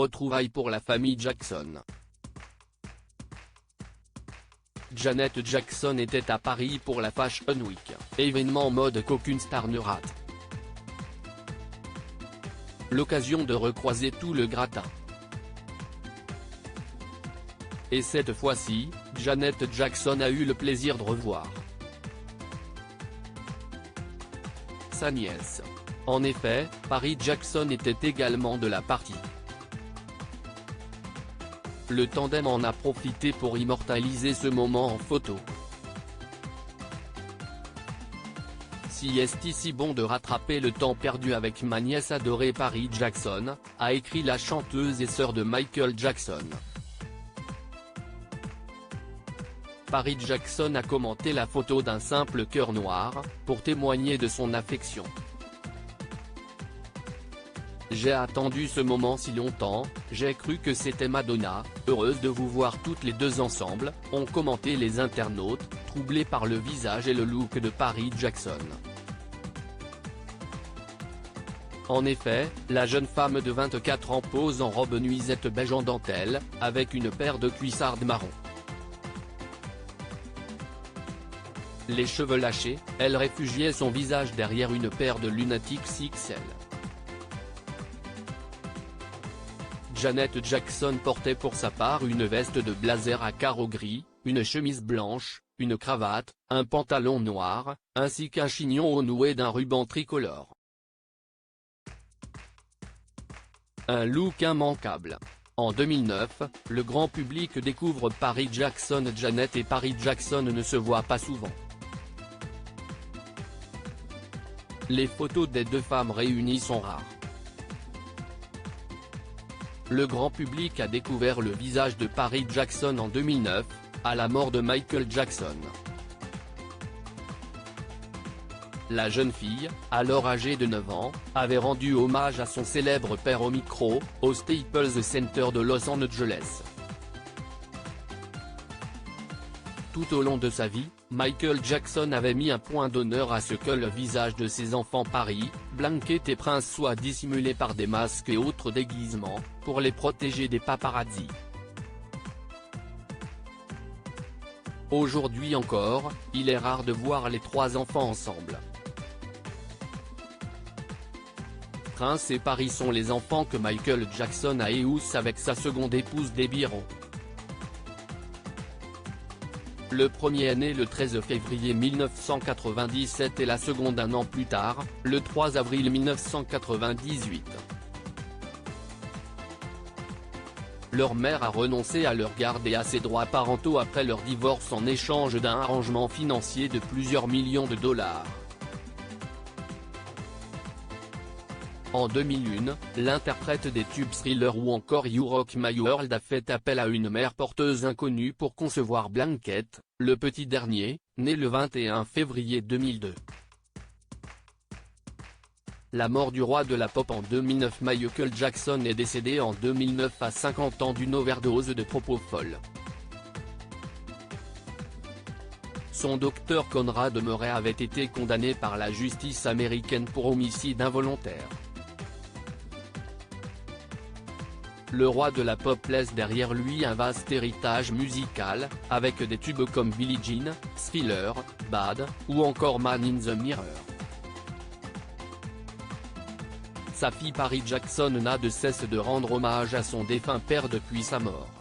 retrouvailles pour la famille Jackson. Janet Jackson était à Paris pour la Fashion Week, événement mode qu'aucune star ne rate. L'occasion de recroiser tout le gratin. Et cette fois-ci, Janet Jackson a eu le plaisir de revoir sa nièce. En effet, Paris Jackson était également de la partie. Le tandem en a profité pour immortaliser ce moment en photo. Si est si bon de rattraper le temps perdu avec ma nièce adorée Paris Jackson, a écrit la chanteuse et sœur de Michael Jackson. Paris Jackson a commenté la photo d'un simple cœur noir, pour témoigner de son affection. J'ai attendu ce moment si longtemps, j'ai cru que c'était Madonna, heureuse de vous voir toutes les deux ensemble, ont commenté les internautes, troublés par le visage et le look de Paris Jackson. En effet, la jeune femme de 24 ans pose en robe nuisette beige en dentelle, avec une paire de cuissardes marron. Les cheveux lâchés, elle réfugiait son visage derrière une paire de lunettes XXL. Janet Jackson portait pour sa part une veste de blazer à carreaux gris, une chemise blanche, une cravate, un pantalon noir, ainsi qu'un chignon au noué d'un ruban tricolore. Un look immanquable. En 2009, le grand public découvre Paris Jackson. Janet et Paris Jackson ne se voient pas souvent. Les photos des deux femmes réunies sont rares. Le grand public a découvert le visage de Paris Jackson en 2009, à la mort de Michael Jackson. La jeune fille, alors âgée de 9 ans, avait rendu hommage à son célèbre père au micro, au Staples Center de Los Angeles. Tout au long de sa vie, Michael Jackson avait mis un point d'honneur à ce que le visage de ses enfants Paris, Blanket et Prince soit dissimulé par des masques et autres déguisements, pour les protéger des paparazzis. Aujourd'hui encore, il est rare de voir les trois enfants ensemble. Prince et Paris sont les enfants que Michael Jackson a eus avec sa seconde épouse Debbie Rowe. Le premier est né le 13 février 1997 et la seconde un an plus tard, le 3 avril 1998. Leur mère a renoncé à leur garde et à ses droits parentaux après leur divorce en échange d'un arrangement financier de plusieurs millions de dollars. En 2001, l'interprète des tubes Thriller ou encore You Rock My World a fait appel à une mère porteuse inconnue pour concevoir Blanket, le petit dernier, né le 21 février 2002. La mort du roi de la pop en 2009. Michael Jackson est décédé en 2009 à 50 ans d'une overdose de propofol. Son docteur Conrad Murray avait été condamné par la justice américaine pour homicide involontaire. Le roi de la pop laisse derrière lui un vaste héritage musical, avec des tubes comme Billie Jean, Thriller, Bad, ou encore Man in the Mirror. Sa fille Paris Jackson n'a de cesse de rendre hommage à son défunt père depuis sa mort.